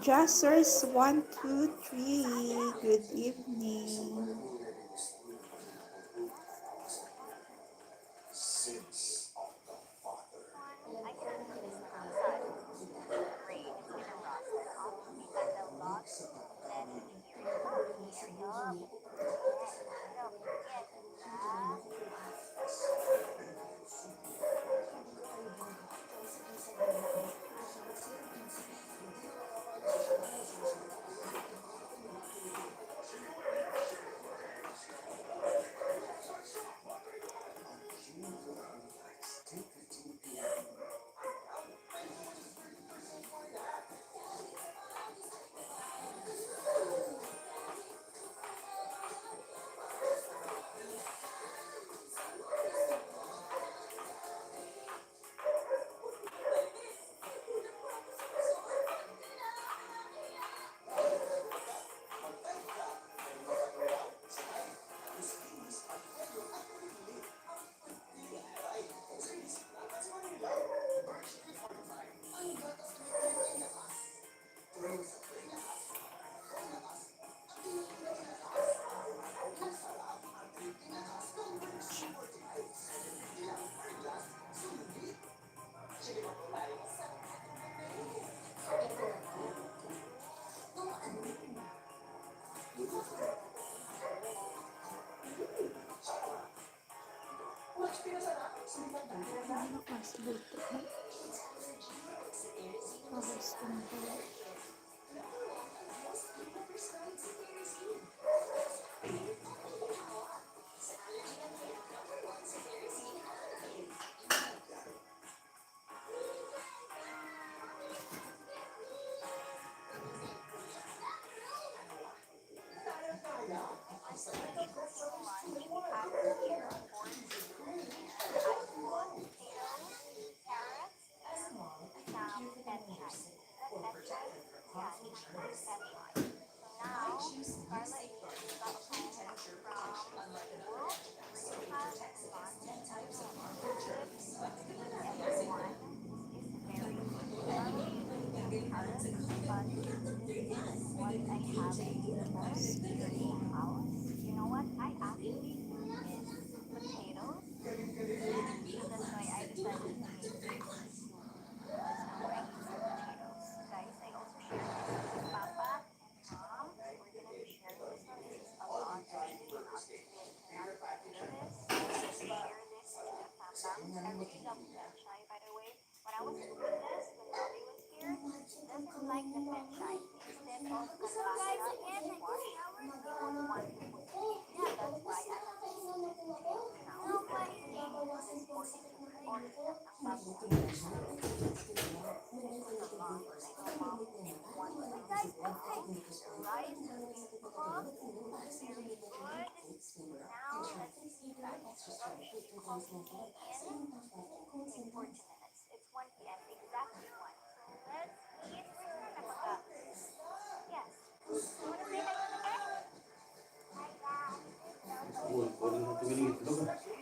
Jassers 123, good evening.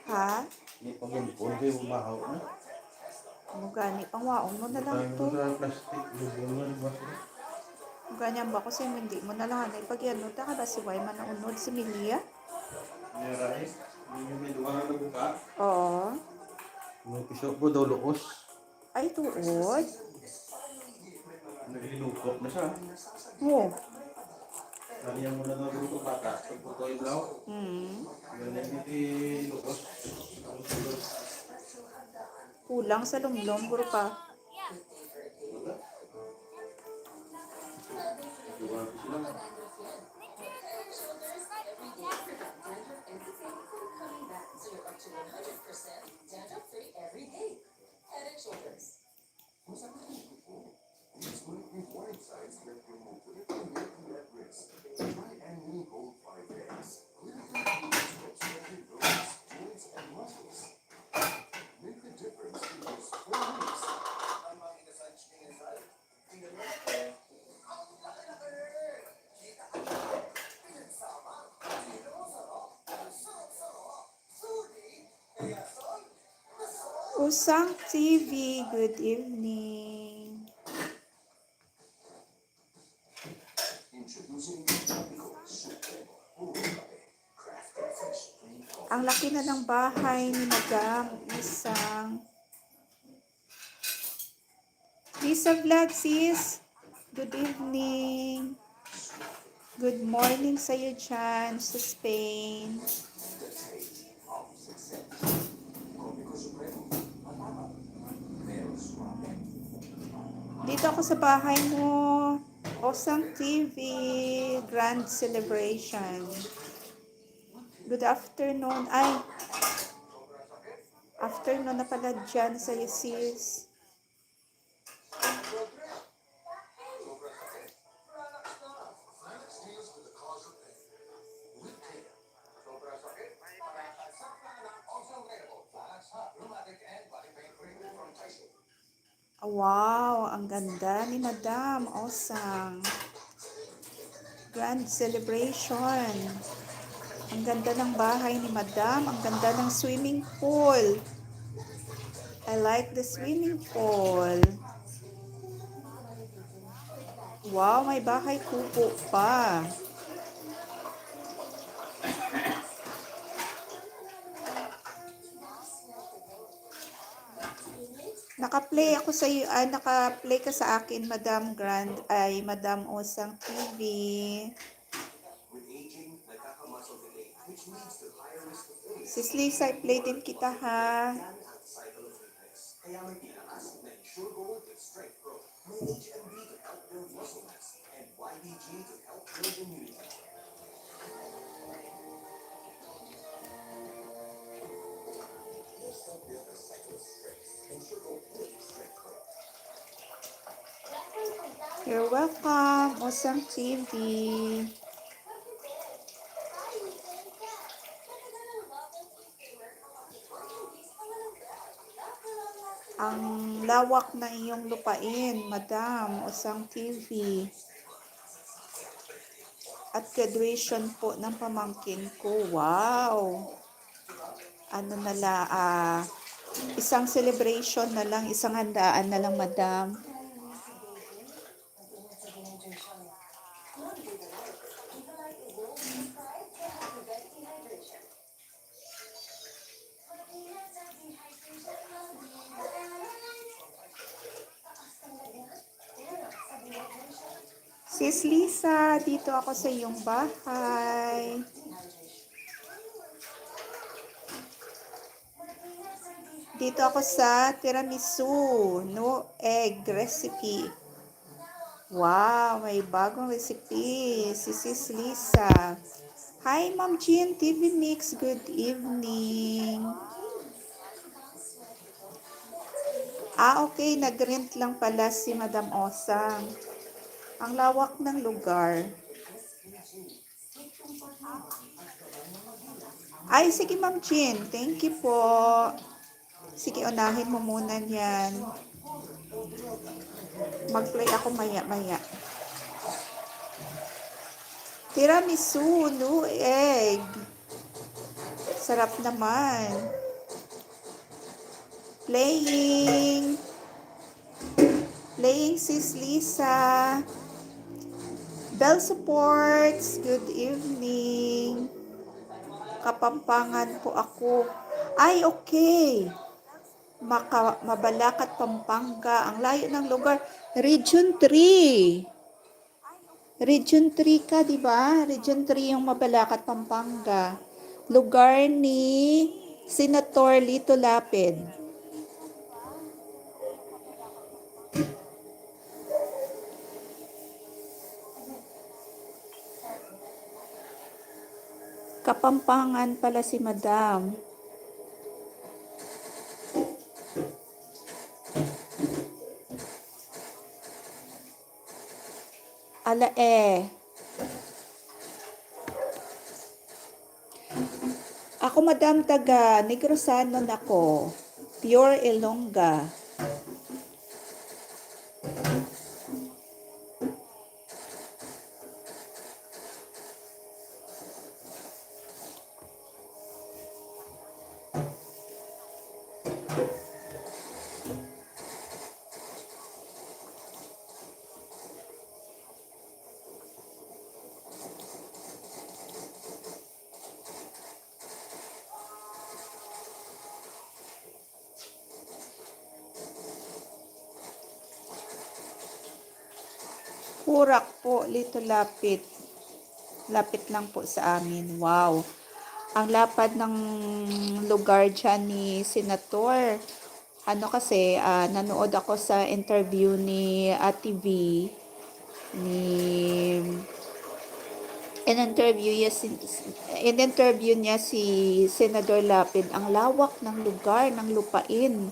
Ha? Mugani pangwaon mo na lang to. Mugani ang bako sa hindi mo na lang anay pag-iano ta kada si Wai man naunod si Milia. Oo. Pisok po daw lukos. Ay tuod. Nagilukop na siya. Oo. Kaniya mo na daw lukop bata. Pagputoy daw. Ganyan hindi lukos. Kulang sa lumlom, bro pa. Usang TV, good evening. Ang laki na ng bahay ni Madam Isang. Lisa Vlog, sis. Good evening. Good morning sa'yo dyan sa Spain. Dito ako sa bahay mo. Osang TV Grand Celebration. Good afternoon. Ay, afternoon na pala dyan sa'yo, sis. Wow, ang ganda ni Madam Osang. Grand celebration. Ang ganda ng bahay ni Madam. Ang ganda ng swimming pool. I like the swimming pool. Wow, may bahay kubo pa. Naka-play ako sa iyo, naka-play ka sa akin, Madam Grand, ay Madam Osang TV. Sis Lisa, i-play din kita ha. You're welcome, Osang TV. Ang lawak na iyong lupain, Madam Osang TV. At graduation po ng pamangkin ko. Wow! Ano na isang celebration na lang, isang handaan na lang, Madam. Sis Lisa, dito ako sa iyong bahay. Dito ako sa tiramisu, no egg recipe. Wow, may bagong recipe. Si Sis Lisa. Hi, Ma'am Jean, TV Mix. Good evening. Okay. Nag-rent lang pala si Madam Osang. Ang lawak ng lugar. Ay, sige Ma'am Jean. Thank you po. Sige, unahin mo muna yan. Mag-play ako maya-maya. Tiramisu, no egg. Sarap naman. Playing. Playing, Sis Lisa. Bell Supports. Good evening. Kapampangan po ako. Ay, okay. Mabalacat, Pampanga. Ang layo ng lugar. Region 3. Region 3 ka, di ba? Region 3 yung Mabalacat, Pampanga. Lugar ni Senator Lito Lapid. Kapampangan pala si Madam. Ako, Madam, taga Negrosano nako. Pure Ilongga. Purak po, Lito Lapid. Lapit lang po sa amin. Wow. Ang lapad ng lugar dyan ni Senator. Ano kasi, nanood ako sa interview ni Ate V, ni in-interview niya si Senador Lapid. Ang lawak ng lugar, ng lupain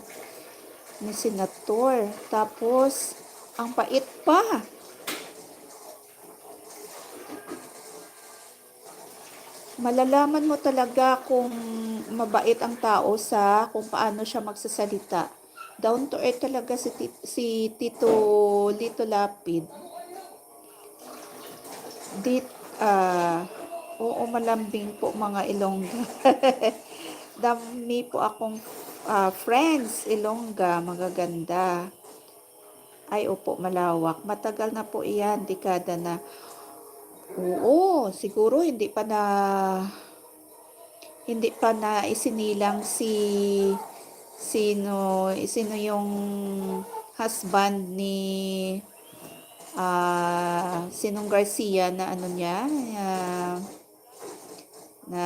ni Senator. Tapos, ang pait pa. Malalaman mo talaga kung mabait ang tao sa kung paano siya magsasalita. Down to earth talaga si Tito Lito Lapid. Dit, oo, malambing po mga Ilongga. Dami po akong friends Ilongga, magaganda. Ay, opo, malawak. Matagal na po iyan, dekada na. Oo, siguro hindi pa na isinilang sino yung husband ni Sinong Garcia na ano niya, na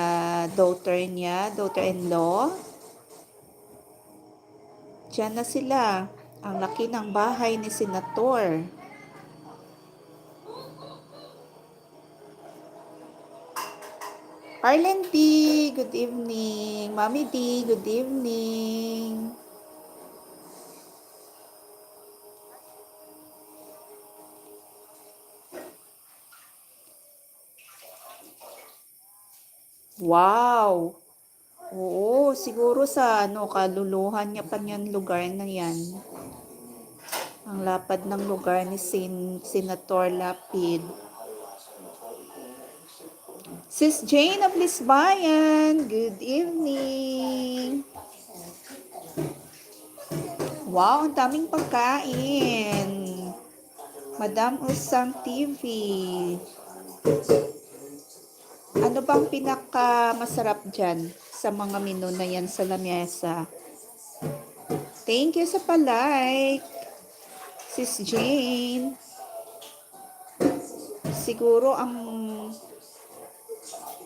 daughter-in-law. Diyan na sila. Ang laki ng bahay ni Senator. Arlen D, good evening. Mami D, good evening. Wow! Oo, siguro sa kaluluhan niya pa niyan lugar na yan. Ang lapad ng lugar ni Senator Lapid. Sis Jane of Lisbayan, good evening. Wow, ang daming pagkain. Madam Usang TV. Ano bang pinaka masarap dyan sa mga menu na yan sa lamesa? Thank you sa palike, Sis Jane. Siguro ang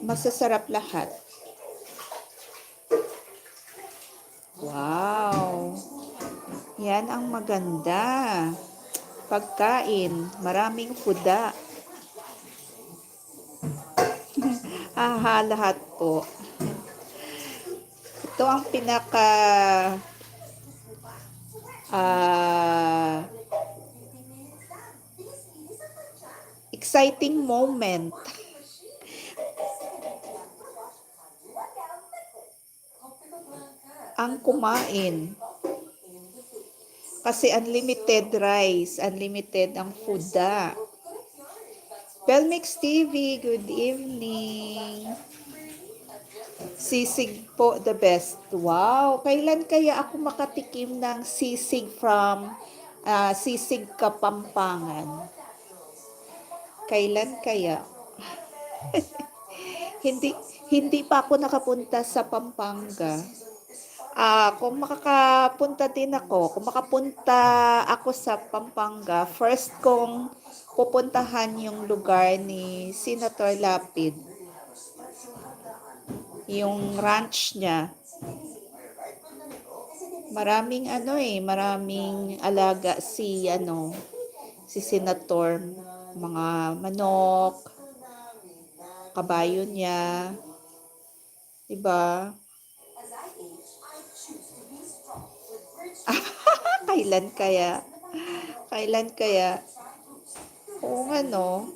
masasarap lahat. Wow! Yan ang maganda. Pagkain, maraming puda. Lahat po. Ito ang pinaka exciting moment. Ang kumain. Kasi unlimited rice, unlimited ang puda. Pelmix TV, good evening. Sisig po, the best. Wow, kailan kaya ako makatikim ng sisig from Sisig Kapampangan? Kailan kaya? hindi hindi pa ako nakapunta sa Pampanga. Kung makakapunta din ako, kung makapunta ako sa Pampanga, first kong pupuntahan yung lugar ni Senator Lapid. Yung ranch niya. Maraming maraming alaga si Senator, mga manok, kabayo niya, 'di ba? Kailan kaya? Kailan kaya? Oo nga no.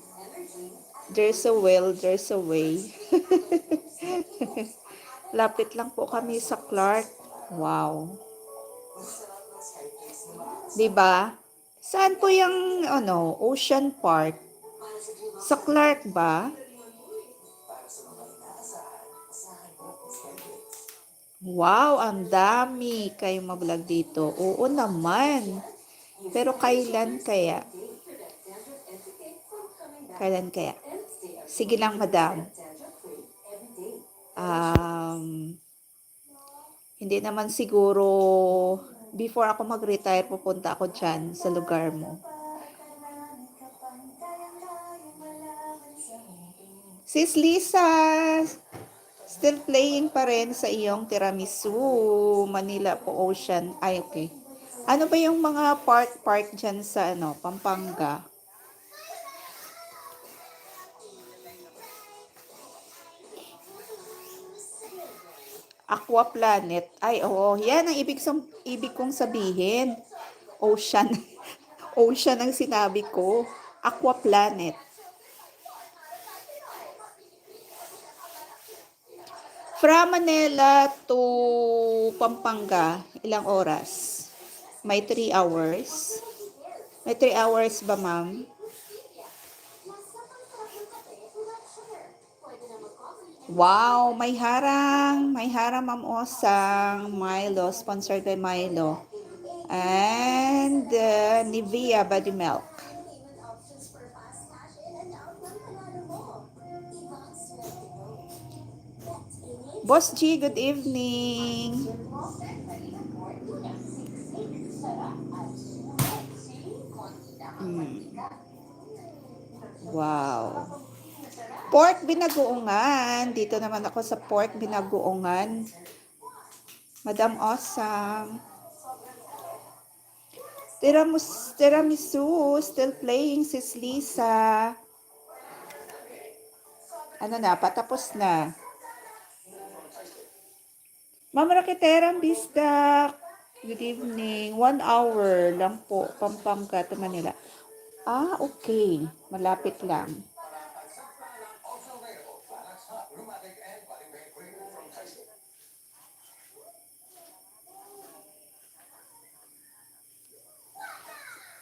There's a will, there's a way. Lapit lang po kami sa Clark. Wow. 'Di ba? Saan po yung Ocean Park? Sa Clark ba? Wow, ang dami kayong mablog dito. Oo naman. Pero kailan kaya? Kailan kaya? Sige lang, madam. Hindi naman siguro before ako mag-retire, pupunta ako dyan sa lugar mo. Sis Lisa, still playing pa rin sa iyong tiramisu, Manila po Ocean. Ay, okay. Ano ba yung mga park dyan sa Pampanga? Aqua Planet. Ay, oo. Yan ang ibig kong sabihin. Ocean. Ocean ang sinabi ko. Aqua Planet. From Manila to Pampanga, ilang oras? May 3 hours. May 3 hours ba, ma'am? Wow, may harang. May harang, Ma'am Osang. Milo, sponsored by Milo. And Nivea Body Milk. Boss G, good evening. Wow. Pork binagoongan. Dito naman ako sa pork binagoongan. Madam Osang. Tiramisu, still playing, Sis Lisa. Ano na, patapos na. Ma'am Raqueterang Bisdak. Good evening. 1 hour lang po, Pampanga to Manila. Ah, okay. Malapit lang.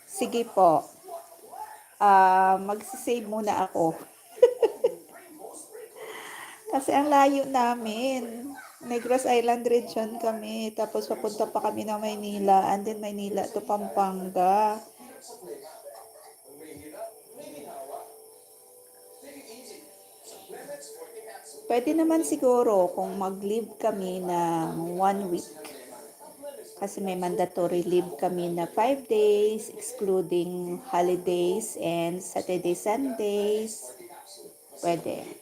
Sige po. Magsisave muna ako. Kasi ang layo namin. Negros Island region kami. Tapos papunta pa kami ng Maynila. And then Maynila to Pampanga. Pwede naman siguro kung mag-leave kami ng 1 week. Kasi may mandatory leave kami na 5 days, excluding holidays and Saturday, Sundays. Pwede.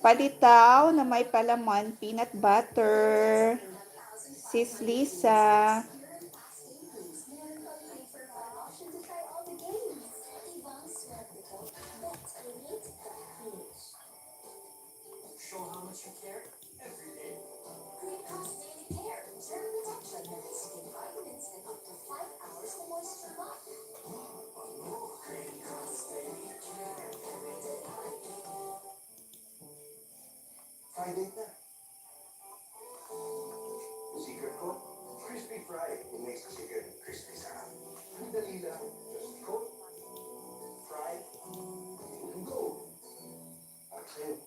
Palitaw na may palaman, peanut butter. Sis Lisa. Friday na. Secret ko, crispy fry. It makes the chicken crispy sarap. Ang dali lang. Just cook, fry, and go. That's it.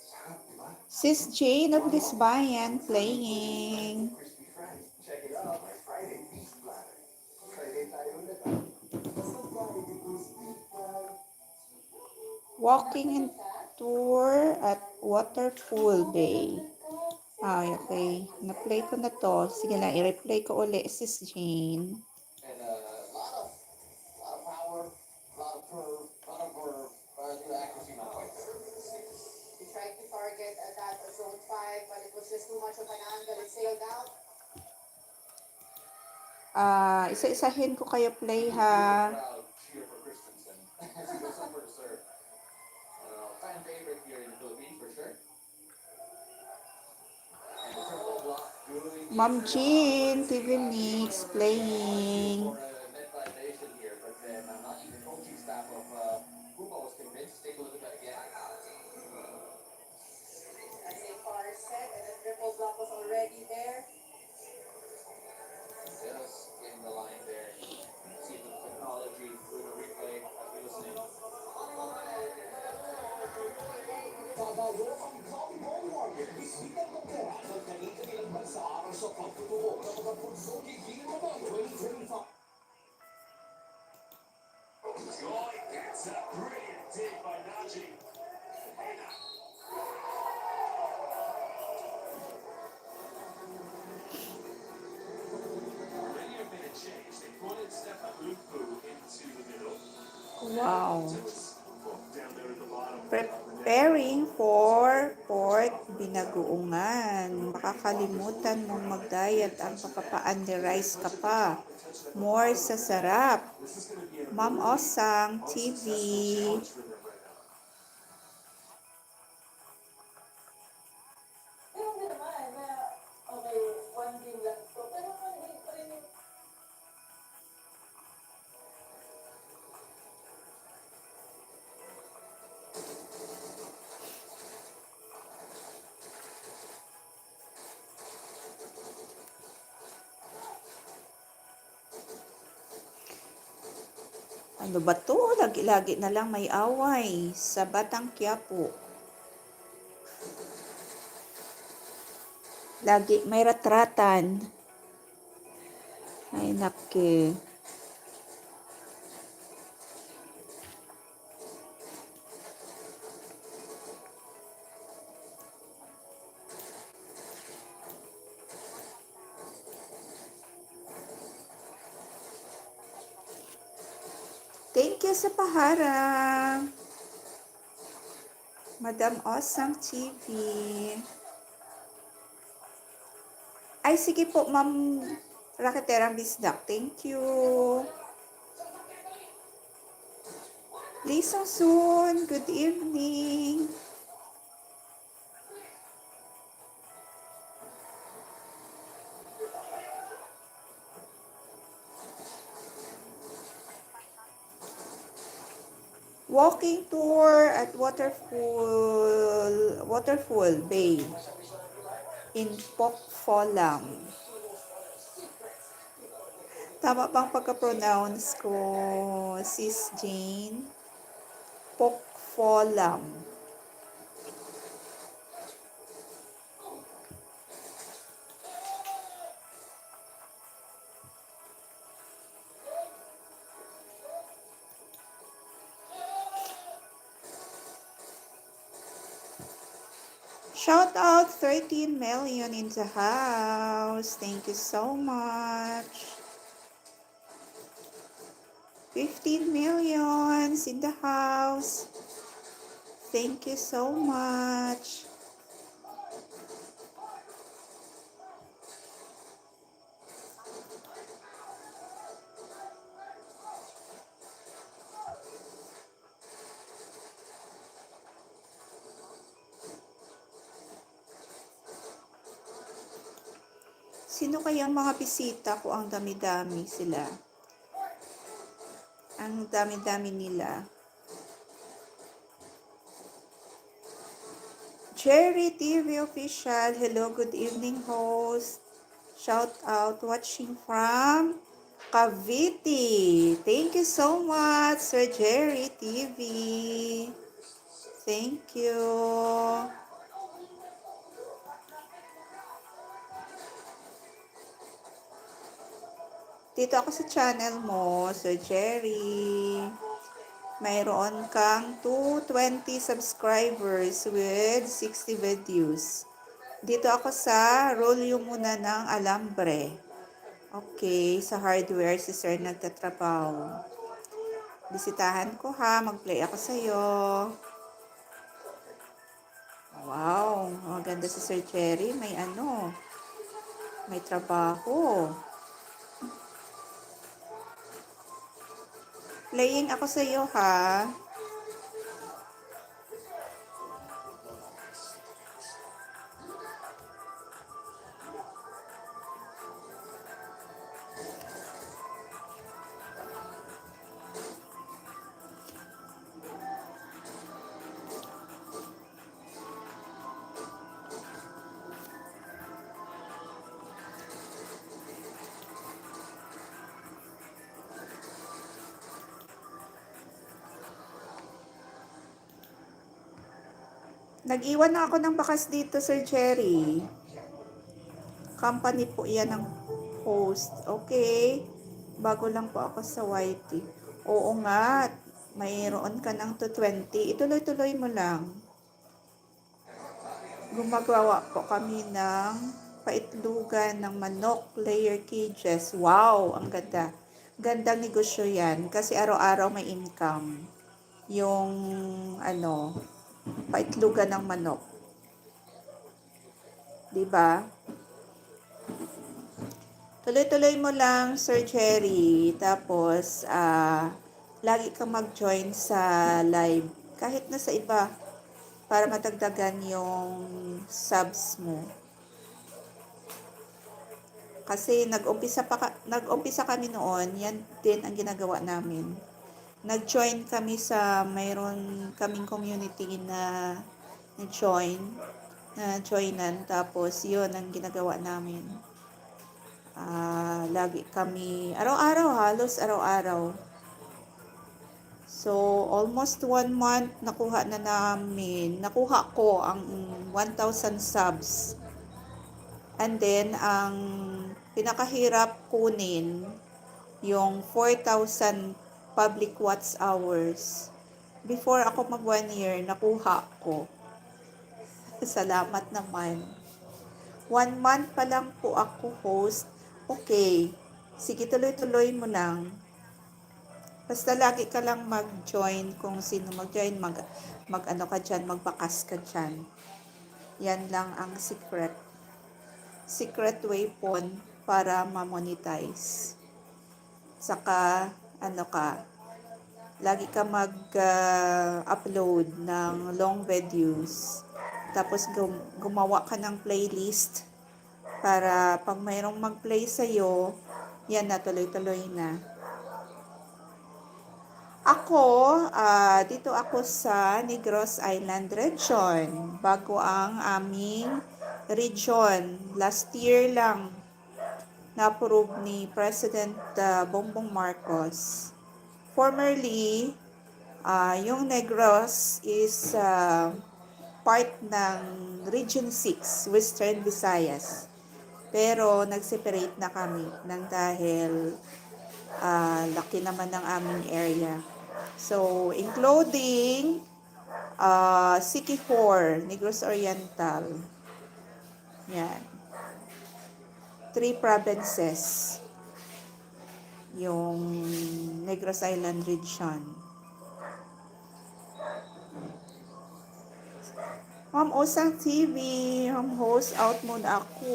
Sarap, diba? Sis Jane of Lisbayan playing. Crispy fry. Check it out, my Friday beef platter. Friday tayo ulit. Walking and tour at Waterfall Bay. Ay, okay. Na-play ko na to. Sige lang, i-replay ko uli, Sis Jane. And a lot of power, a lot of curve, a lot of verve, but the accuracy not quite there. We tried to target that zone 5, but it was just too much of an angle. It sailed out. Isa-isahin ko kayo play ha. Crowd cheer for Christensen. As he goes over to serve. Fan favorite here in the Philippines for sure. And the triple block doing Ma'am Jean, TV Mix playing. for a net violation here, but then not even the coaching staff of Puma was convinced. Take a look at that again. That's a far set, and the triple block was already there. Just in the line there. See the technology through the replay as we listening. That's a brilliant dig by Najee. Many have made a change. They put in Stefan Wow. Preparing for pork binagoongan. Makakalimutan mong mag-diet ang papapaan ni rice ka pa. More sa sarap. Ma'am Osang TV. Yung naman na, okay, one game lang ito. Pero hindi pa rin yung Ano ba to? Lagi-lagi na lang may away sa Batang Quiapo. Lagi may ratratan. Ay nake. Thank you sa paharang. Madam Osang TV. Ay, sige po, Ma'am Raketerang Bisdak. Thank you. Lisa Soon, good evening. Walking tour at Waterfall Bay in Pokfolam. Tama bang pagka-pronounce ko, Sis Jane? Pokfolam. Shout out 13 million in the house. Thank you so much. 15 millions in the house. Thank you so much. Sino kayang mga bisita ko? Ang dami-dami sila. Ang dami-dami nila. Cherry TV Official. Hello, good evening host. Shout out watching from Cavite. Thank you so much, Sir Jerry TV. Thank you. Dito ako sa channel mo, Sir Jerry. Mayroon kang 220 subscribers with 60 videos. Dito ako sa rolyo muna ng alambre. Okay, sa hardware si Sir nagtatrabaho. Bisitahan ko ha, mag-play ako sa'yo. Wow, maganda si Sir Jerry. May trabaho. Playing ako sa iyo ha. Nag-iwan na ako ng bakas dito, Sir Jerry. Company po yan ng host. Okay. Bago lang po ako sa YT. Oo nga. Mayroon ka ng 220. Ituloy-tuloy mo lang. Gumagawa po kami ng paitlugan ng manok layer cages. Wow, ang ganda. Gandang negosyo yan kasi araw-araw may income. Yung paitlugan ng manok. 'Di ba? Tuloy-tuloy mo lang, Sir Cherry. Tapos, lagi kang mag-join sa live. Kahit na sa iba, para matagdagan yung subs mo. Kasi nag-umpisa kami noon, yan din ang ginagawa namin. Nag-join kami sa mayroon kaming community na joinan, tapos yun ang ginagawa namin. Lagi kami, araw-araw, halos araw-araw. So, almost 1 month nakuha ko ang 1,000 subs. And then, ang pinakahirap kunin, yung 4,000 public watch hours. Before ako mag 1 year, nakuha ko. Salamat naman. 1 month pa lang po ako host. Okay. Sige, tuloy-tuloy mo lang. Basta lagi ka lang mag-join kung sino mag-join, mag-ano ka dyan, magbakas ka dyan. Yan lang ang secret. Secret weapon para ma-monetize. Saka, lagi ka mag-upload ng long videos. Tapos gumawa ka ng playlist para pag mayroong mag-play sa'yo, yan na, tuloy-tuloy na. Ako, dito ako sa Negros Island region. Bago ang aming region. Last year lang na-approve ni President Bongbong Marcos. Formerly, yung Negros is part ng Region 6, Western Visayas. Pero nag-separate na kami nang dahil laki naman ng aming area. So, including Siquijor, Negros Oriental. Yan. 3 provinces. Yung Negros Island region. Ma'am Osang TV, host out muna ako.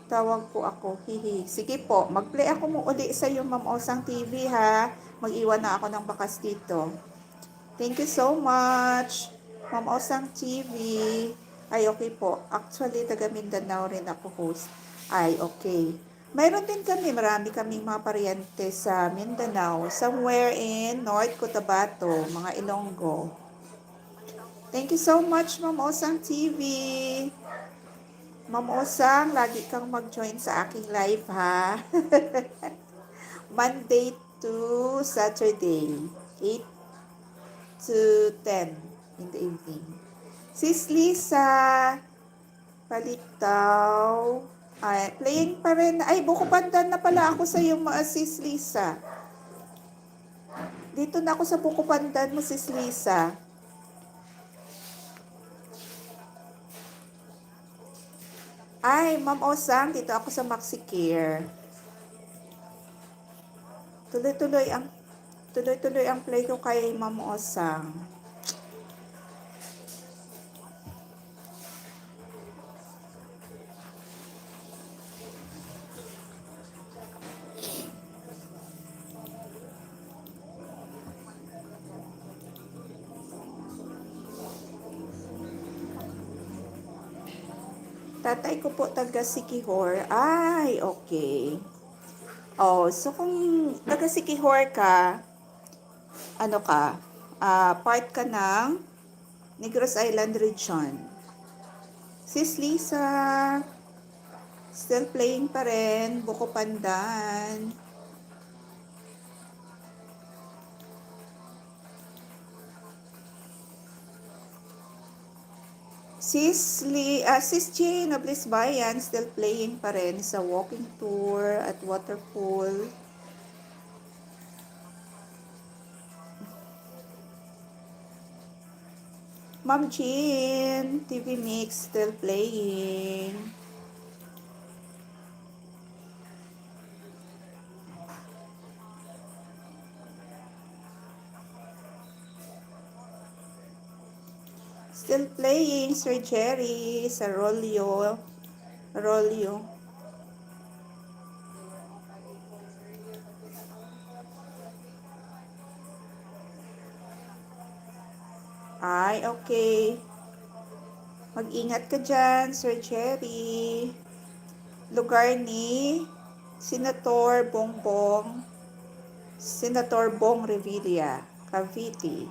Tawag po ako, hihi. Sige po, mag-play ako mo uli sa iyo, Ma'am Osang TV, ha. Mag-iwan na ako ng bakas dito. Thank you so much, Ma'am Osang TV. Ay, okay po. Actually, taga Mindanao rin ako host. Ay, okay. Mayroon din kami, marami kaming mga paryente sa Mindanao, somewhere in North Cotabato, mga Ilonggo. Thank you so much, Ma'am Osang TV. Ma'am Osang, lagi kang mag-join sa aking live, ha? Monday to Saturday, 8 to 10 in the evening. Sis Lisa, Palitaw, playing pa rin. Ay, buko pandan na pala ako sa iyo, Sis Lisa. Dito na ako sa buko pandan mo, Sis Lisa. Ay, Ma'am Osang, dito ako sa MaxiCare. Tuloy-tuloy ang play ko kay Ma'am Osang. Tatay ko po taga Siquijor. Ay, okay. Oh, so kung taga Siquijor ka, part ka ng Negros Island region. Sis Lisa, still playing pa rin, buko pandan. Sis Jane of Lisbayan, still playing pa rin sa walking tour at waterfall. Ma'am Jean, TV Mix, still playing. Still playing, Sir Jerry, sa Rolyo. Rolyo. Ay, okay. Mag-ingat ka dyan, Sir Jerry. Lugar ni Senator Bong Revilla, Cavite.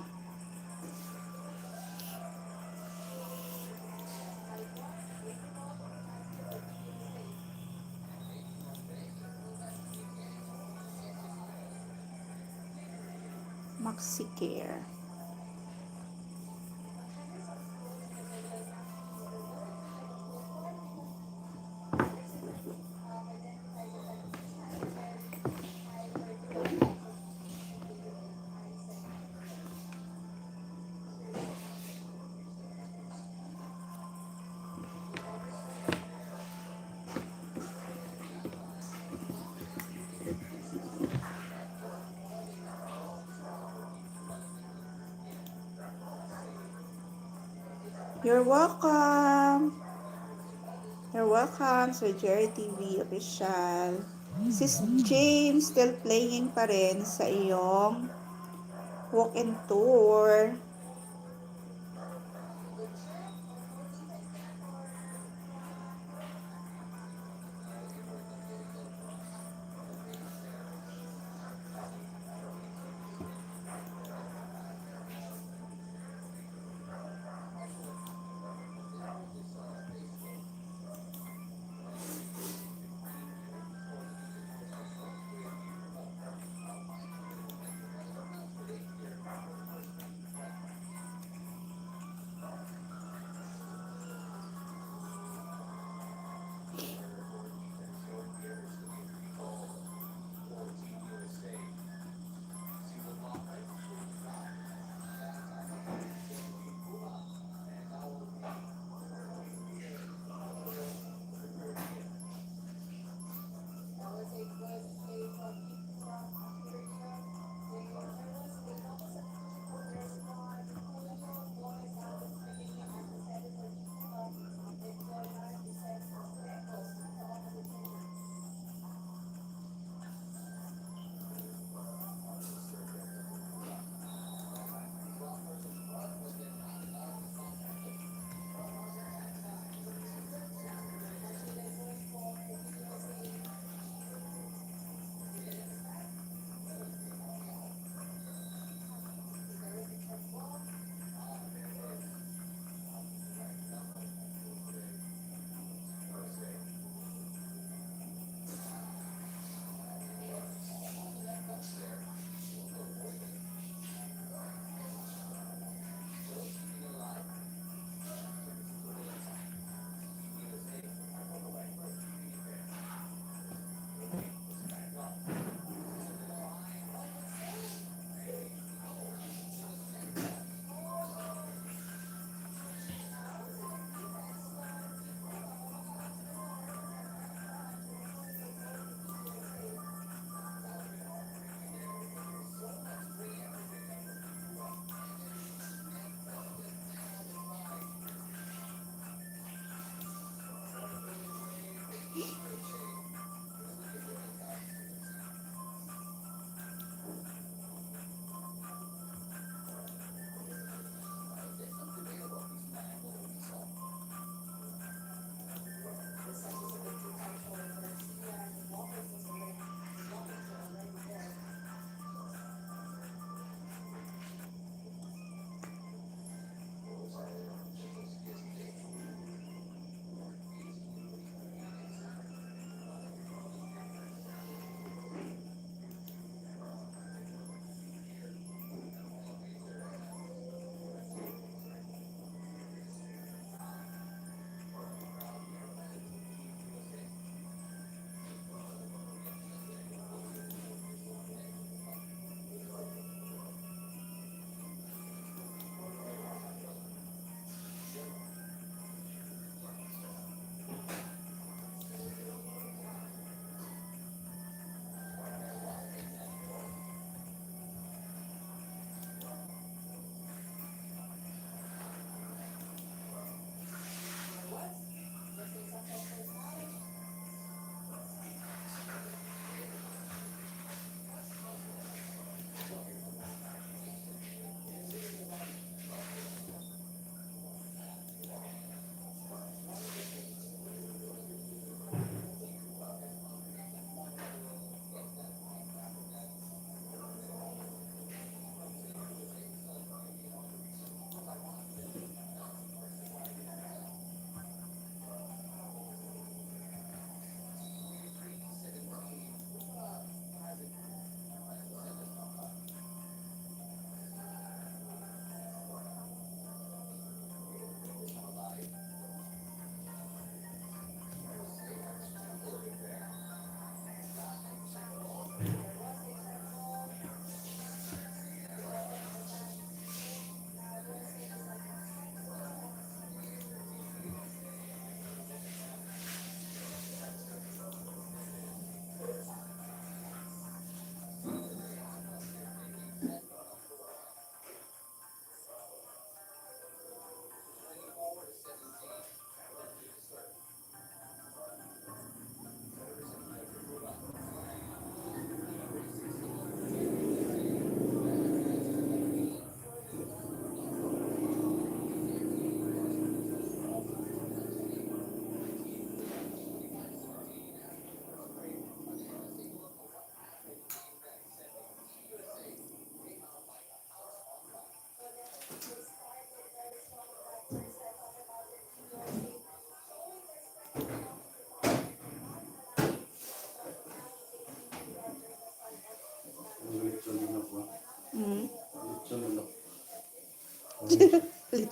Maxicare. You're welcome. You're welcome, Sir Jerry TV Official. Sis James, still playing pa rin sa iyong walk-in tour.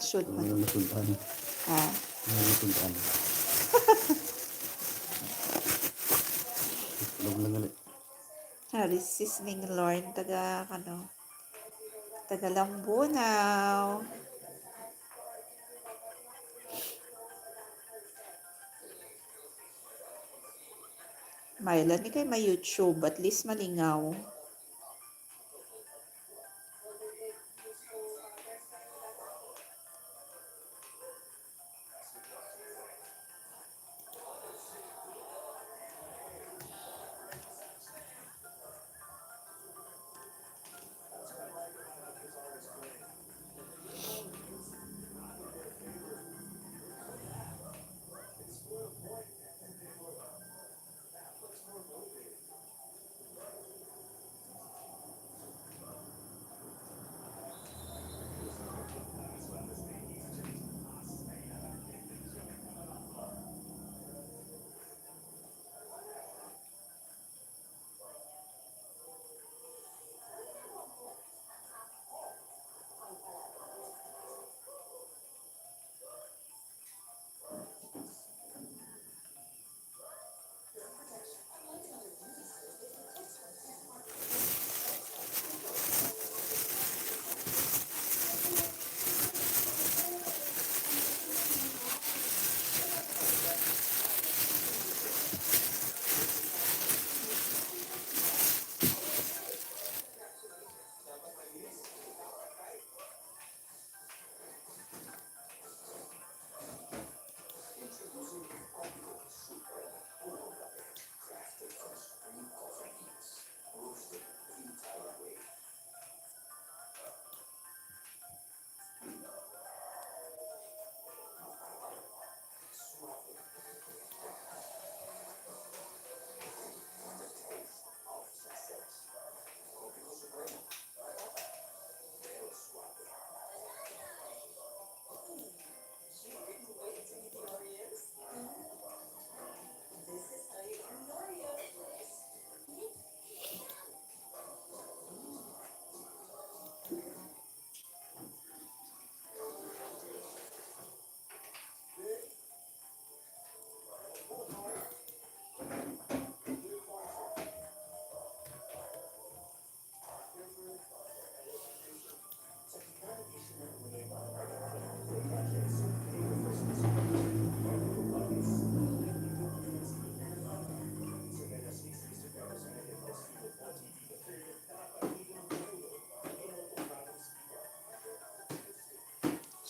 shoot mo. Ano nasundan? Ha? Ano nasundan? Tulog lang ulit. Haris Seasoning Lord, taga Lambunaw. Mylan, ni kay may YouTube, at least malingaw.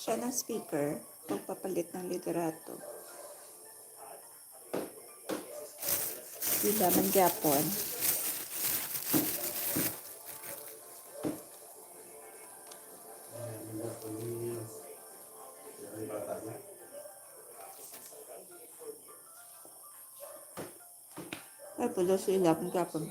Siya ng speaker, pagpapalit ng liderato. Di laman gapon. Ay, pulo sila laman gapon.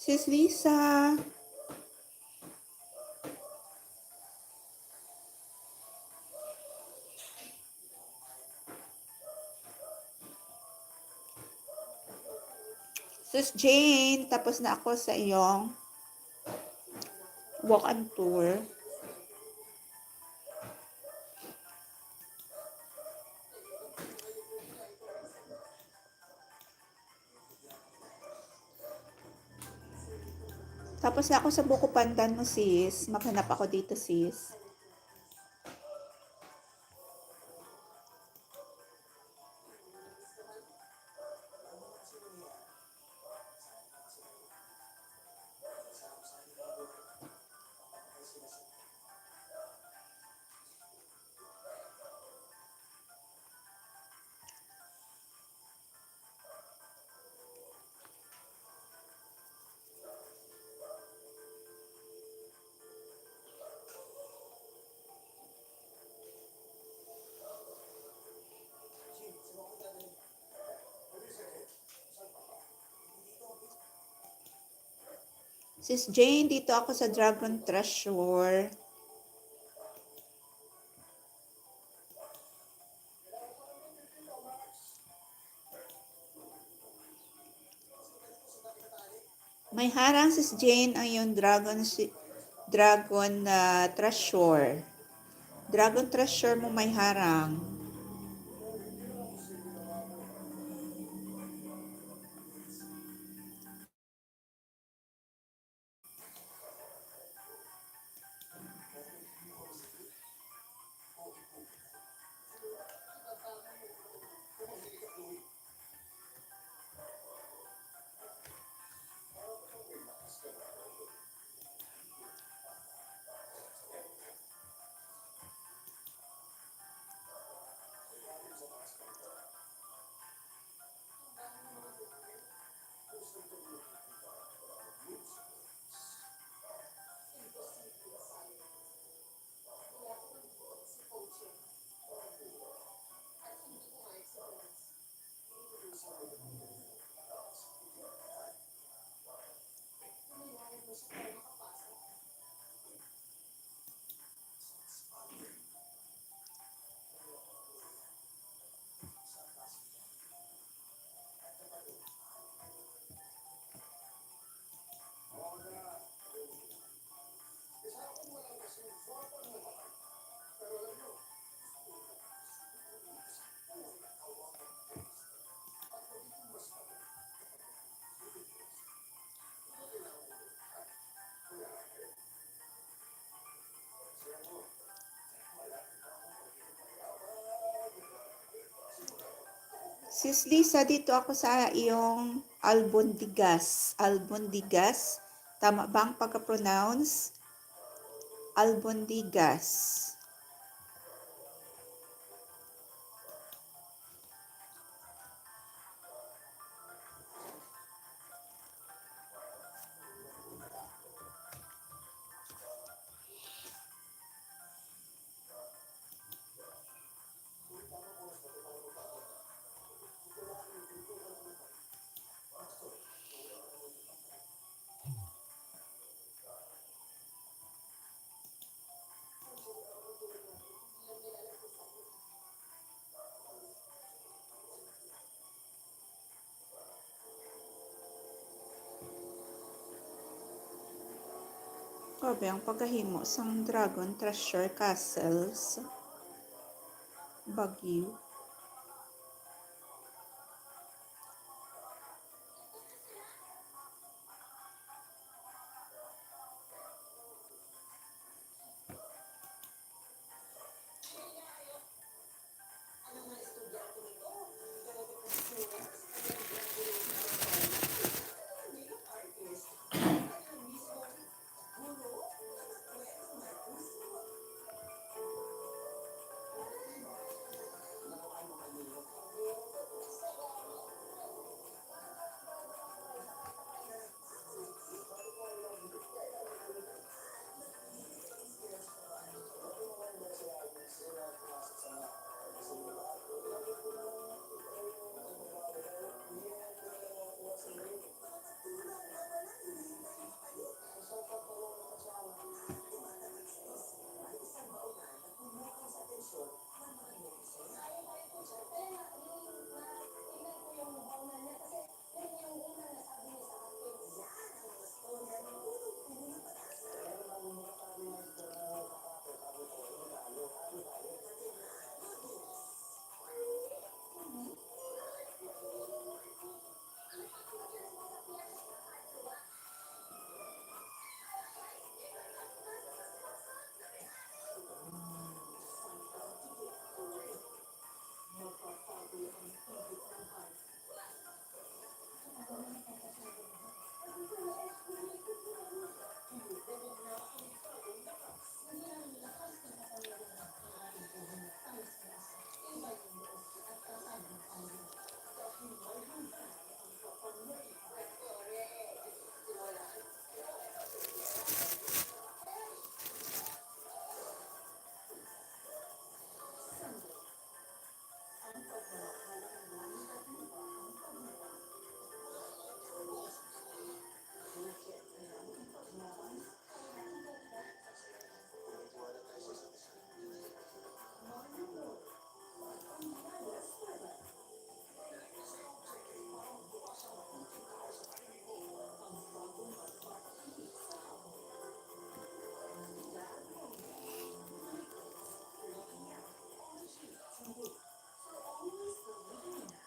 Sis Lisa. Sis Jane, tapos na ako sa iyong walk and tour. Tapos na ako sa buko pandan mo, sis. Maghanap ako dito, sis. Sis Jane, dito ako sa Dragon Treasure. May harang sis Jane ang yung Dragon Treasure. Dragon Treasure mo may harang. Sis Lisa, dito ako sa iyong albondigas. Albondigas? Tama ba ang pagka-pronounce? Albondigas. Grabe ang pagkahimo sang Dragon Treasure Castles. Baguio.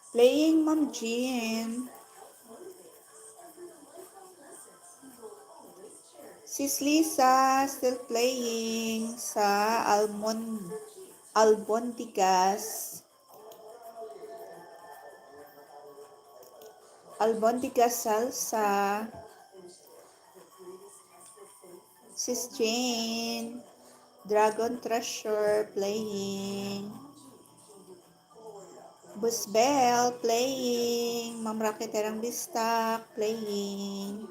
Playing Mom Jean. Sis Lisa still playing sa Albondigas. Albondigas salsa. Sis Jane. Dragon Treasure playing. Busbel playing. Ma'am Raqueterang Bistak playing.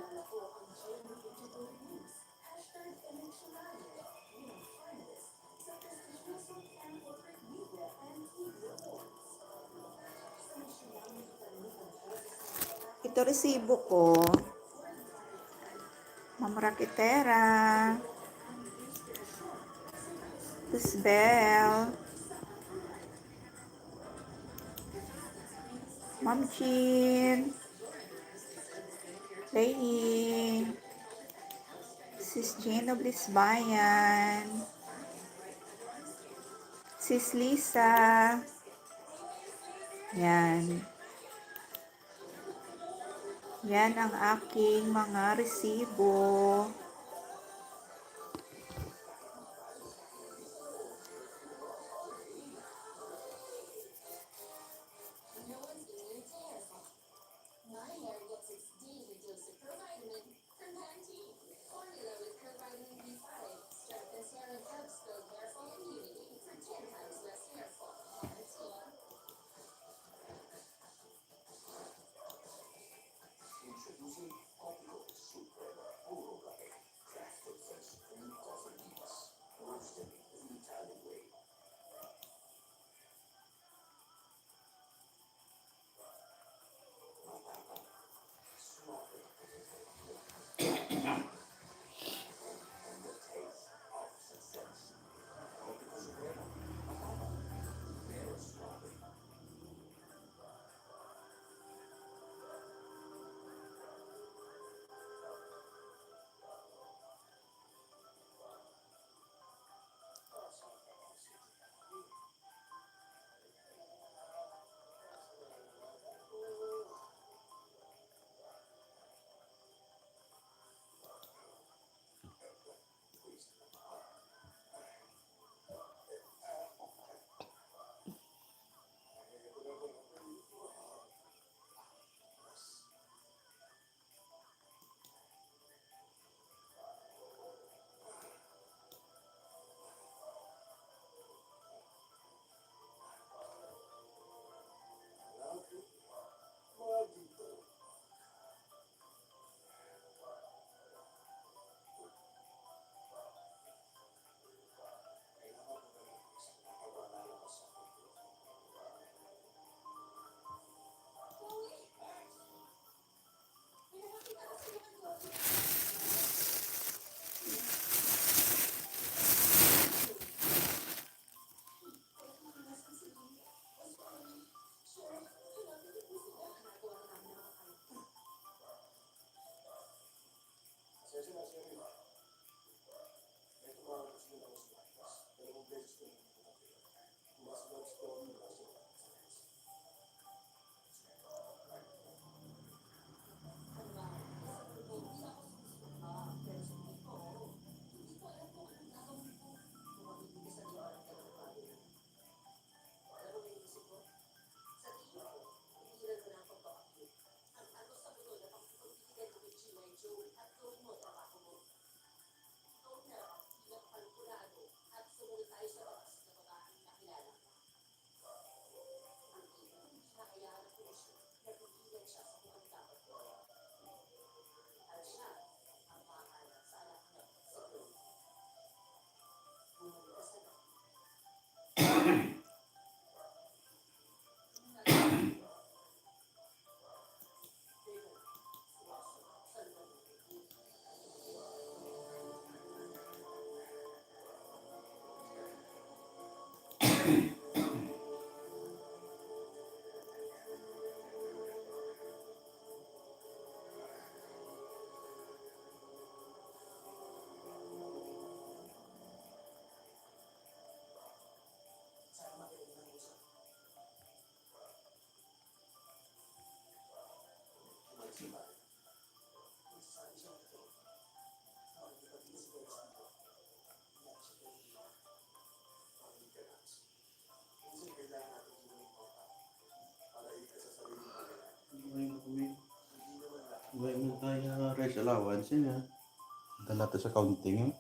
Ito resibo ko. Ma'am Raquetera. Busbel. Ma'am Jean. Playing. Sis Jane of Lisbayan. Sis Lisa. Yan. Yan ang aking mga resibo. Introducing Optical Super Puro Black. May tayo rice allowance yun ha. Ito natin sa counting yun.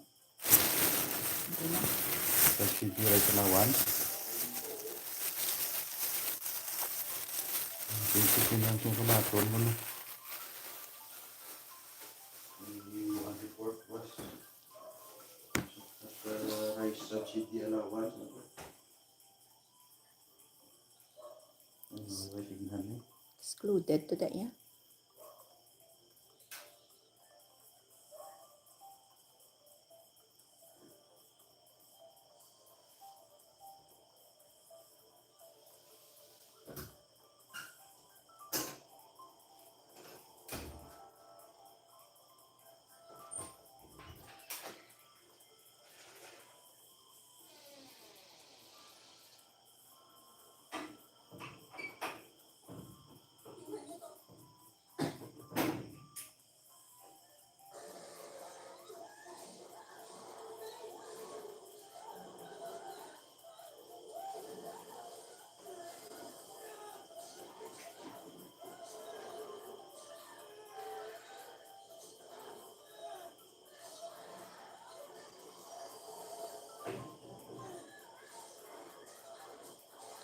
Hindi na. Subsidy rice allowance. Basic yun lang yung kulaton mo na. Yung report was at rice subsidy allowance. May tignan yun. Excluded to that, yeah.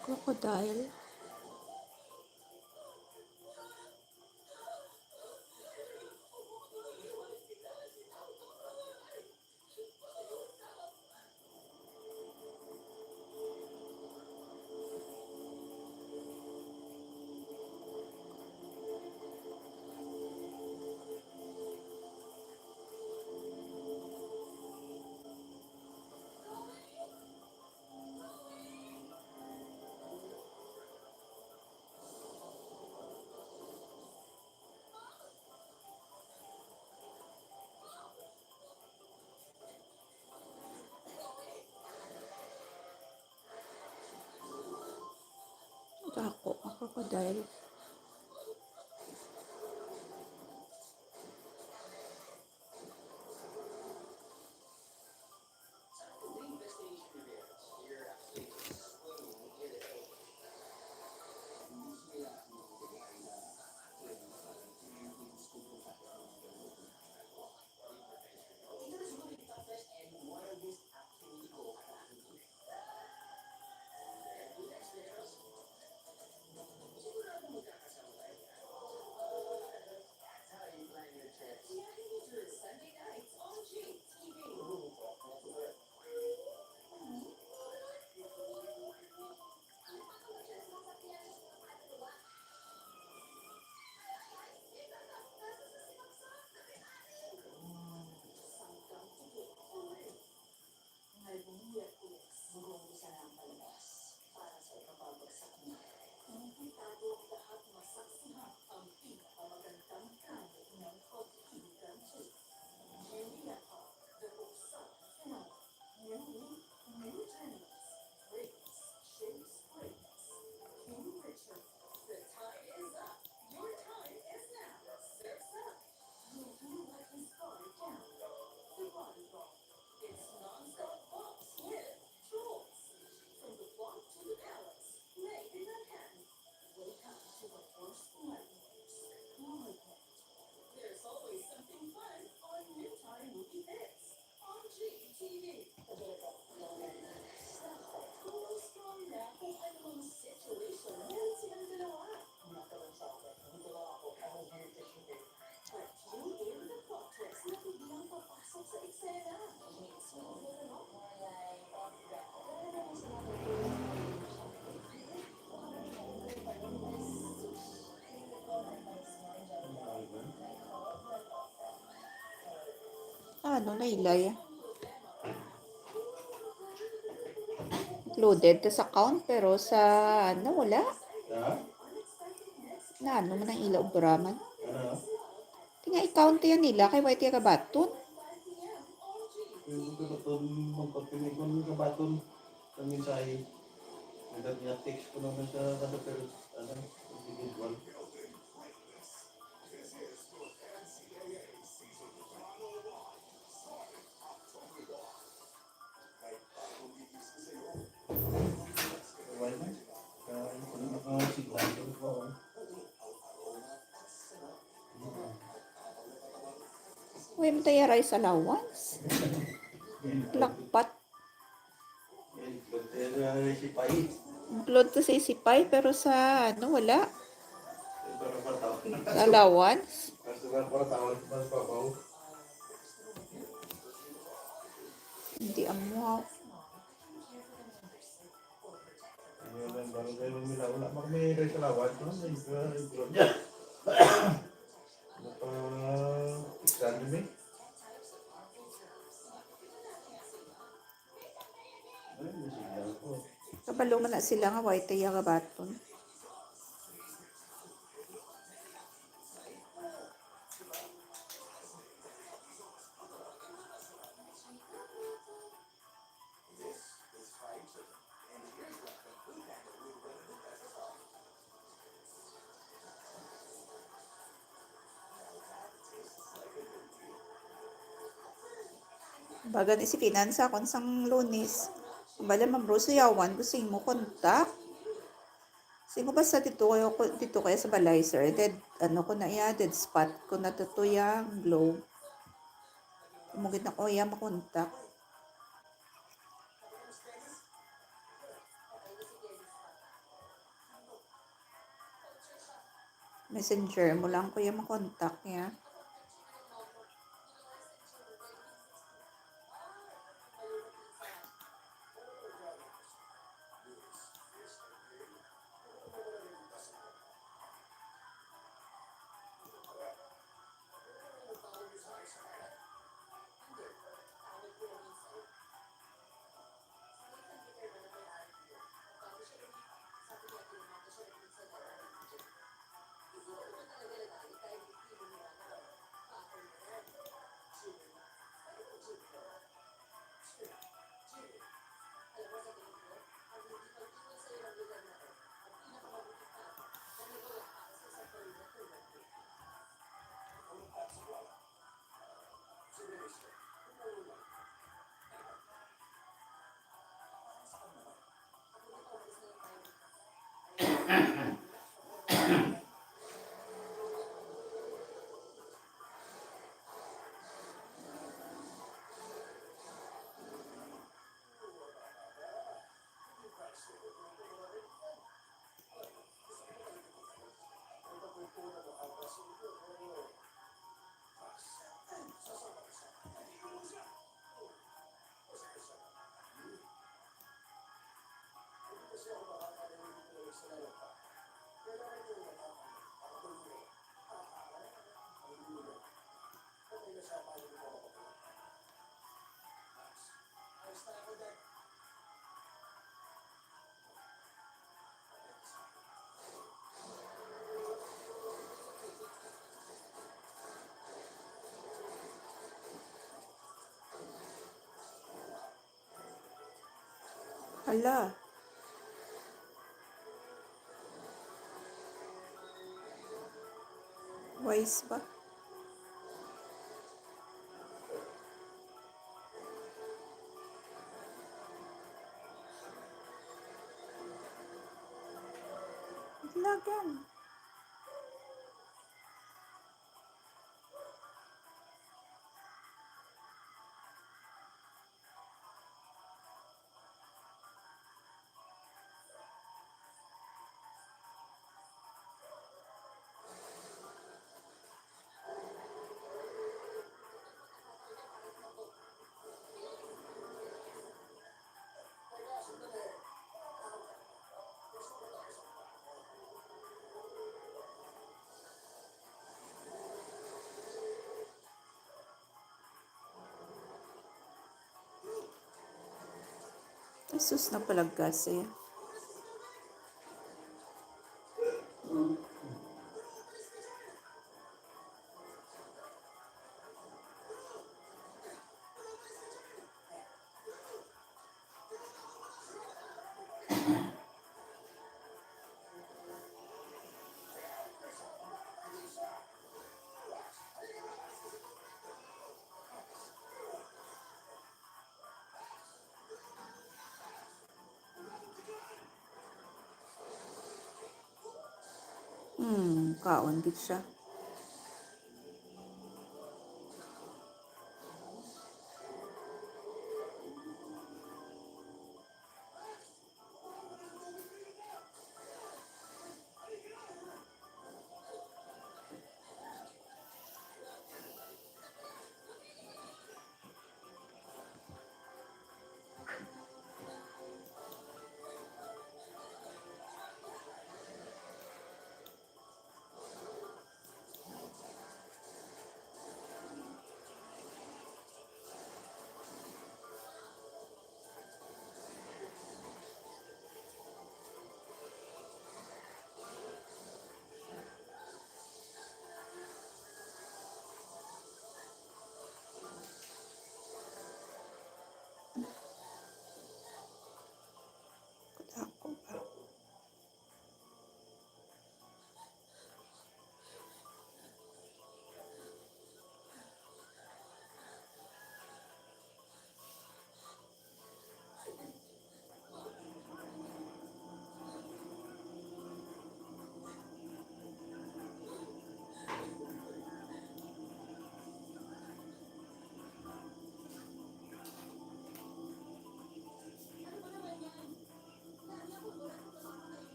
Crocodile. Ako, crocodile. Ano, nailay. Included to sa account, pero sa, ano, wala. Ha? Na, ano man ang ilaw, braman. Ano? Tinga, i-count yan nila, kay Whitey Kabaton. Yung kabaton, magpapinig ko ng kabaton sa mensahe. Nagdat niya text ko naman sa pero ano, individual. Why not? Kaya sigurado ko. May mataya rice allowance. Lakpat. Kaya si Pai. Include to sa isipay, pero sa ano, wala. Para patawad. Allowance. Kasi para patawad, mas pabaw. Hindi amo. Ayun lang, baru kayo nila. Wala mak may rin sa lawat. May growth niya. Exam ni. Ay, masigla ko. Kabalo man na sila nga, white taya ka baton. Bagan isi pinansa kon sang Lunes. Bala mabroso yawan ko sing mo kontak. Singo basta dito kaya sa balay sir. Dead ano ko na iya dead spot ko na tutuyang glow. Mugit na ko iya makontak. Messenger mo lang ko iya makontak niya. Hala. Wise ba? Lagan. Sus na palagkas eh. Kaon gid siya.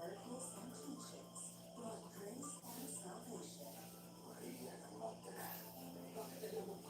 Maria ng Magdalena.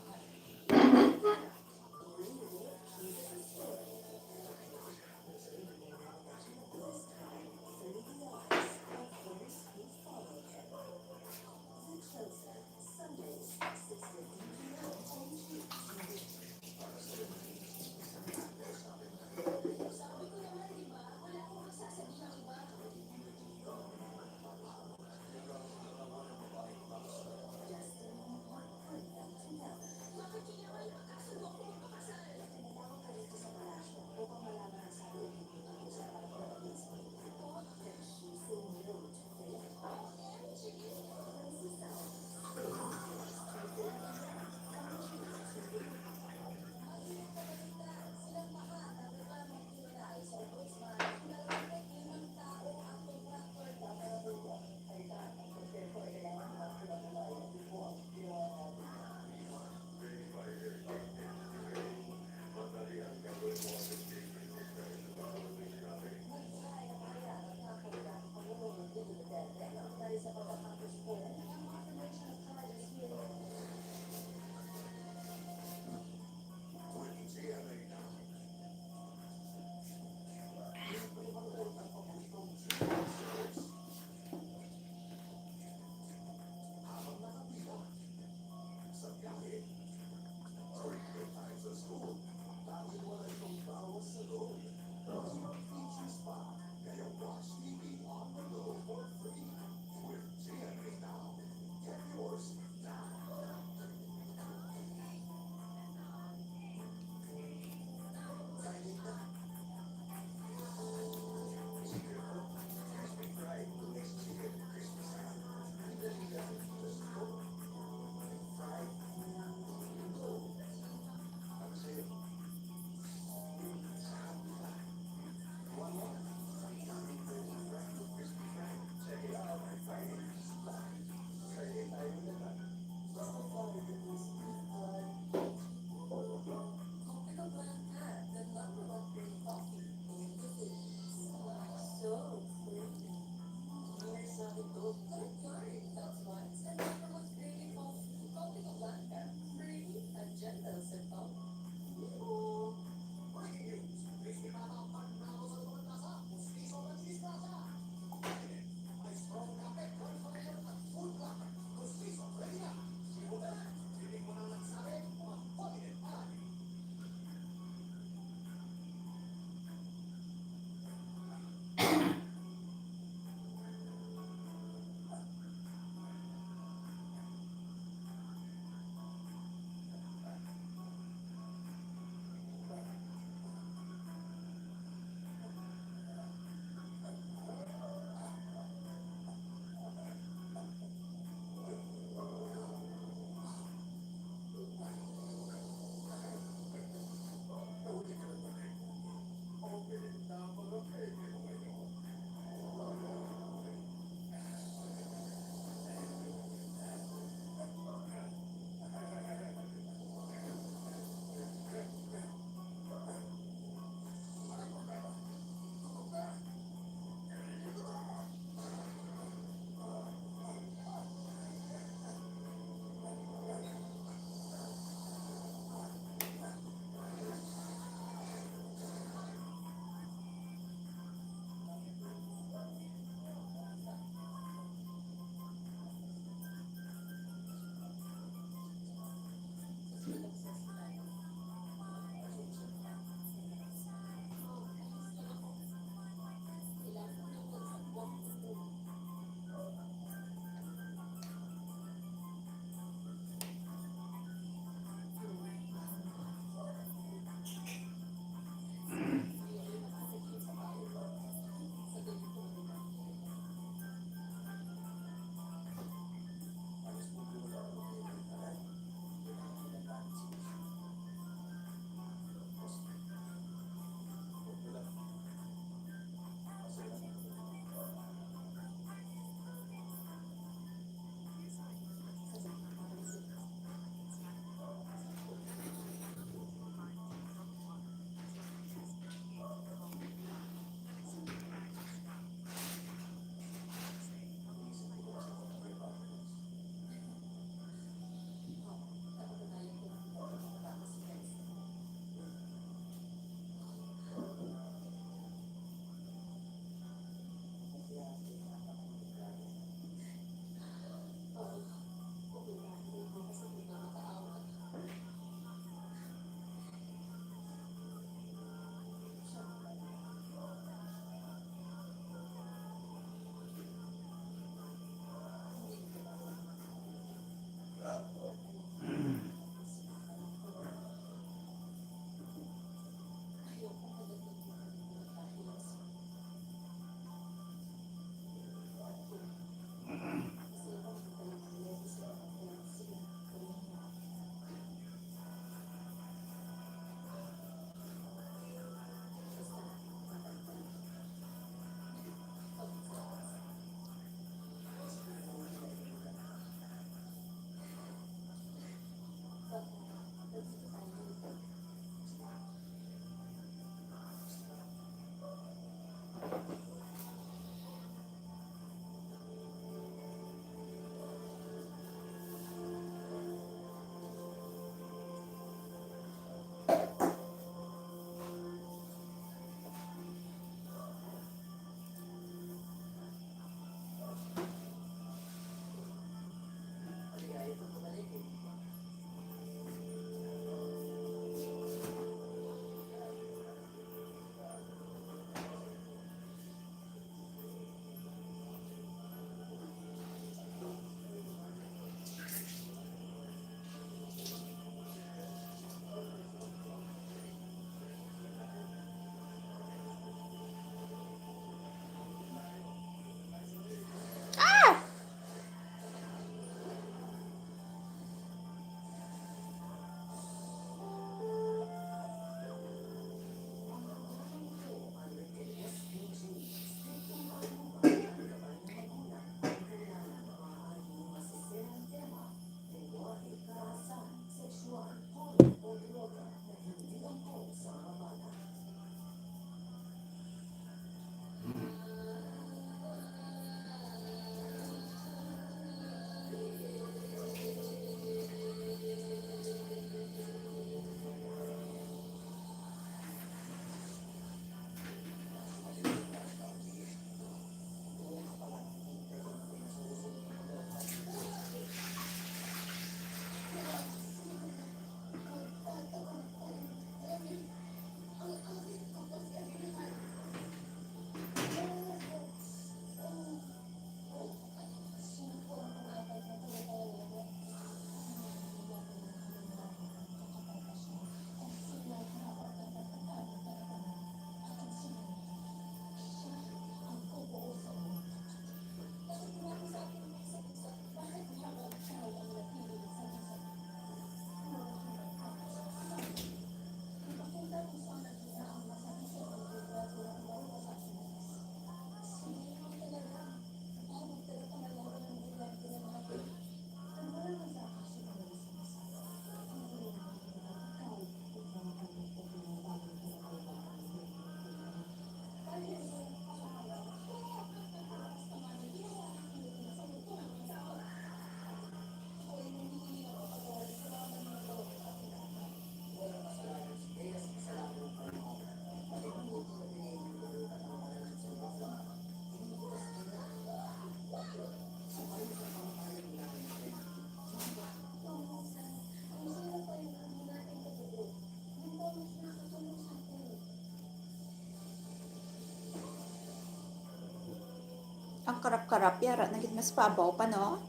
Ang karap-karap yara nagit mas pabaw pa no.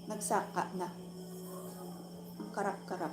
Nagsaka na. Ang karap-karap.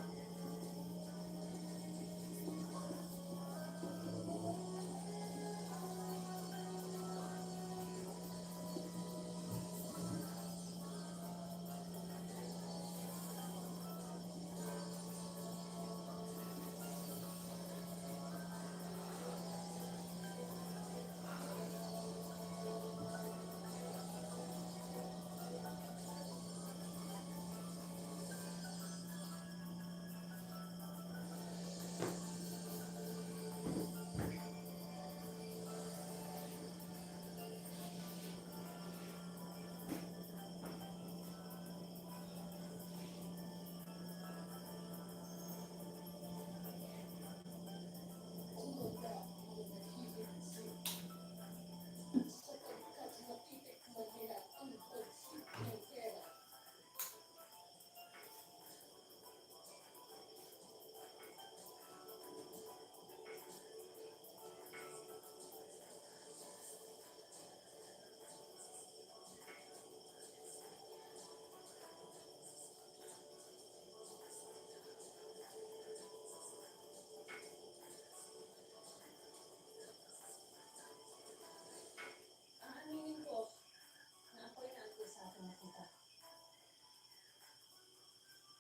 Aaminin ko na ako'y naagos sa aking nakita.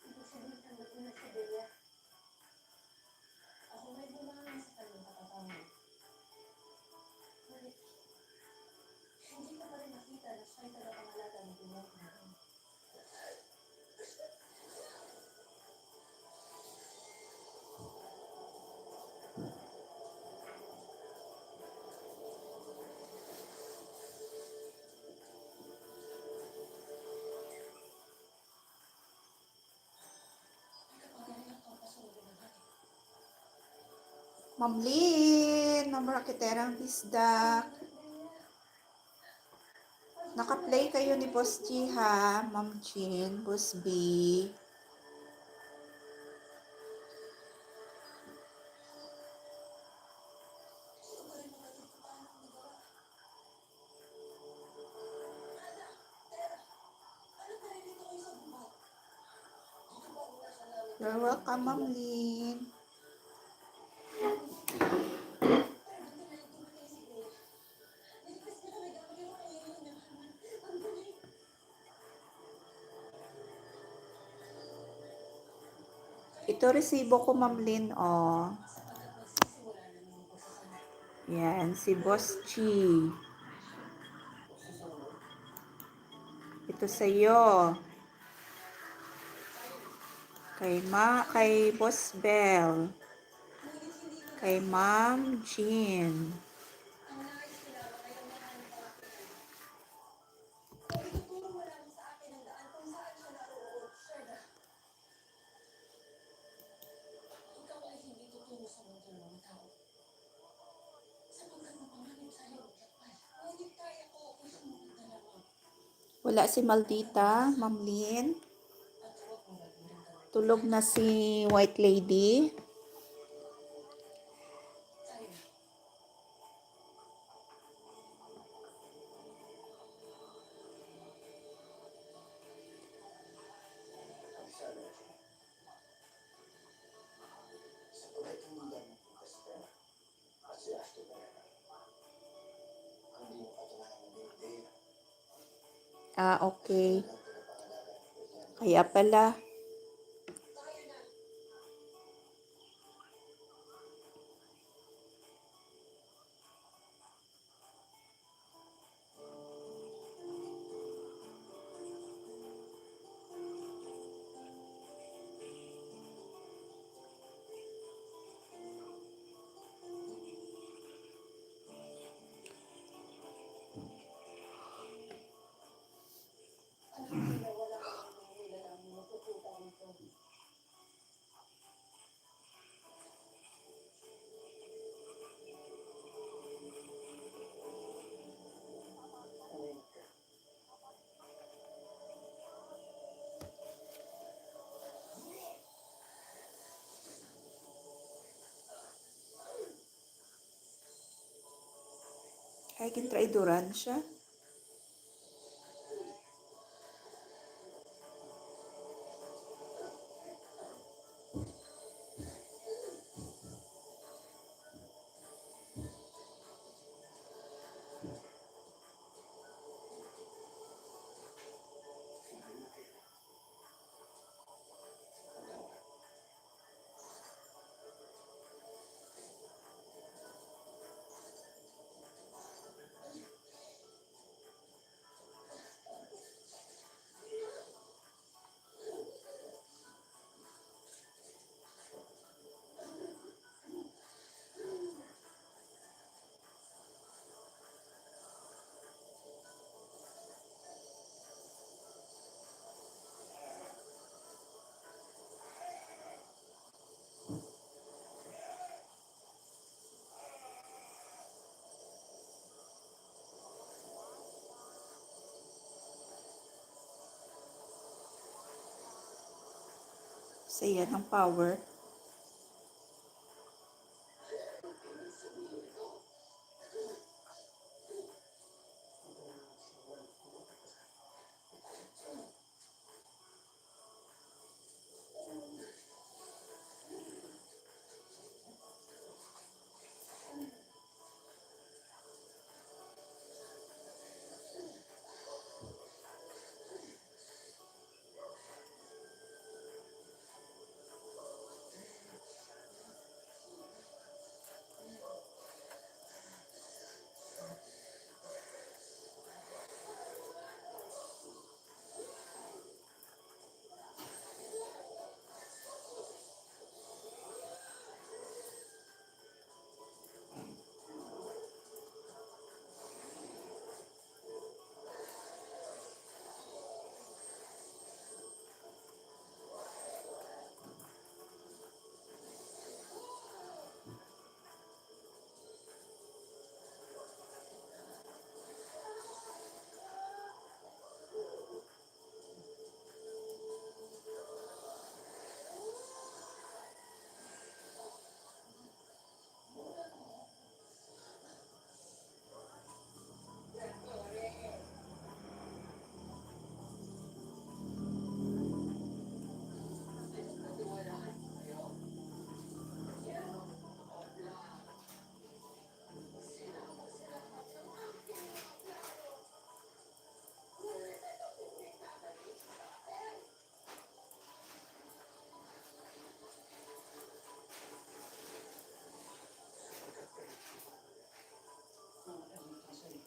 Ibig sabihin tanggap ko na si Bea. Ako may bumangon sa kanyang katapangan. Ngunit, hindi ko pa rin nakita na siya'y tagapangalaga ng Pinoy natin. May kapangyarihan kang pasunin ng langit. Ma'am Lynn, namarakiterang bisdak. Naka-play kayo ni Boss G ha, Ma'am Jean, Boss B. You're welcome, Ma'am Lynn. Ito resibo ko, Ma'am Lynn, oh. Yan, si Boss G. Ito sa'yo. Kay Boss Bell. Kay Ma'am Jean. Ituturo mo lang sa akin ang daan kung saan siya naroon, Sherda. Ikaw ay hindi tutungo sa mundo ng mga tao. Sapagkat mapanganib sa'yo ang lakbay. Ngunit kaya ko kung sumunod na lamang. Wala si Maldita, Ma'am Lynn. At huwag mong gagawin ka. Tulog na si White Lady. Tayo na. Ang sabi na siya. Sa pagkaibigan ng Pastor at si Ashton Barrera, ang di mo katunayan ng Biblia, Ah, okay. ang pinapangalaga ng Biblia. Kaya pala. Tayo na. Alam ko na wala ka ng Manila na mapupunta rito. Amen ka. Ay, kintraidoran siya. Saya ng power.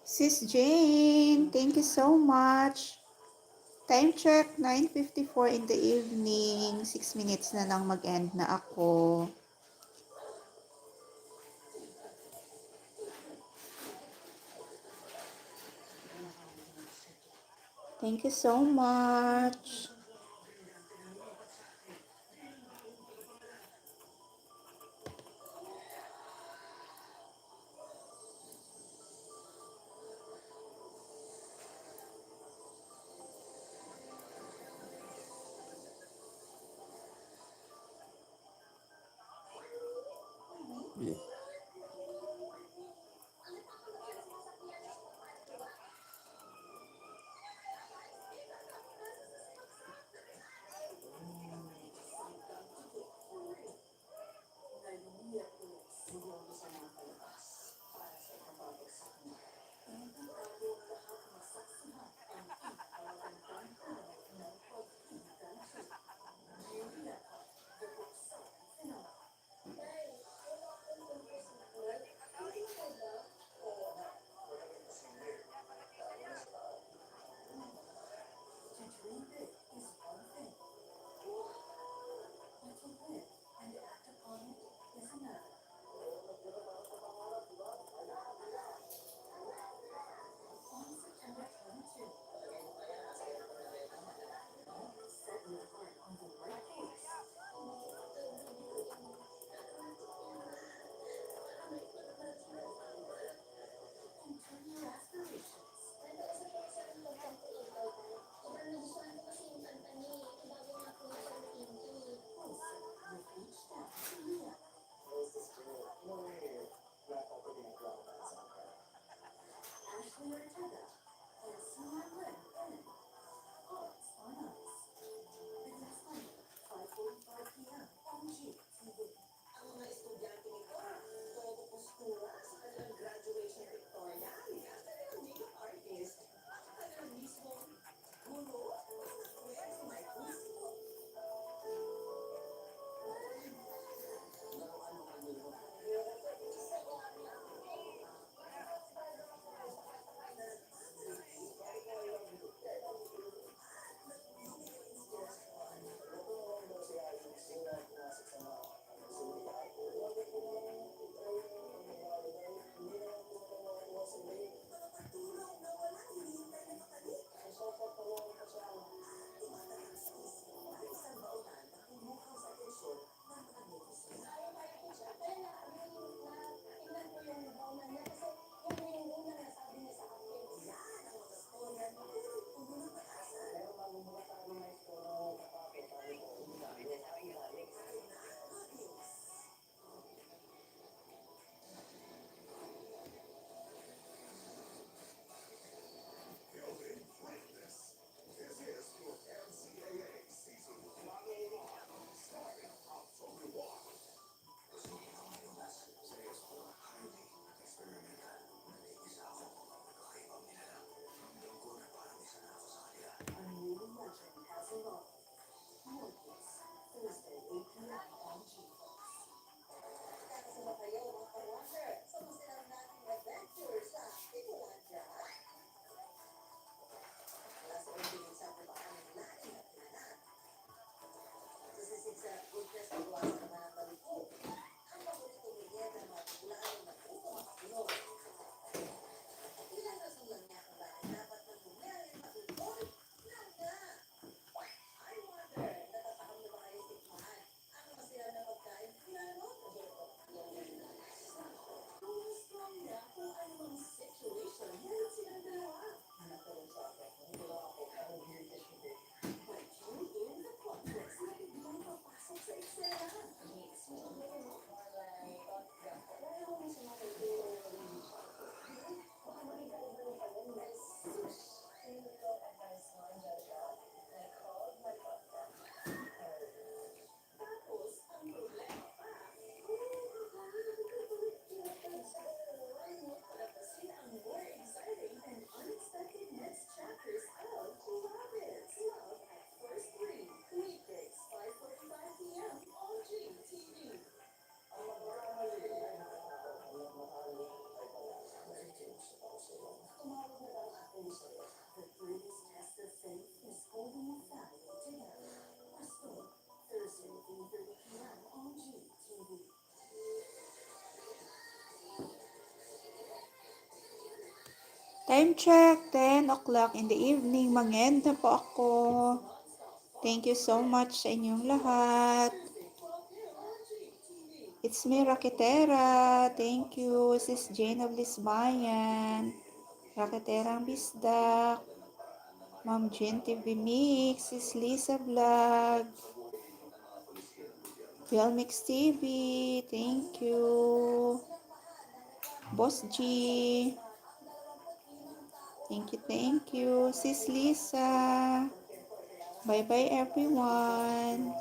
Sis Jane, thank you so much. Time check, 9:54 in the evening. 6 minutes na lang mag-end na ako. Thank you so much. The greatest test of faith is holding your family together. Restore, Thursday, 8:30 p.m. on GTV. Time check, 10 o'clock in the evening. Mag-end na po ako. Thank you so much sa inyong lahat. It's me, Raketera. Thank you, Sis Jane of Lisbayan. Raketerang Bisdak. Ma'am Jen TV Mix. Sis Lisa Vlog. Mix TV. Thank you. Boss G. Thank you. Sis Lisa. Bye-bye everyone.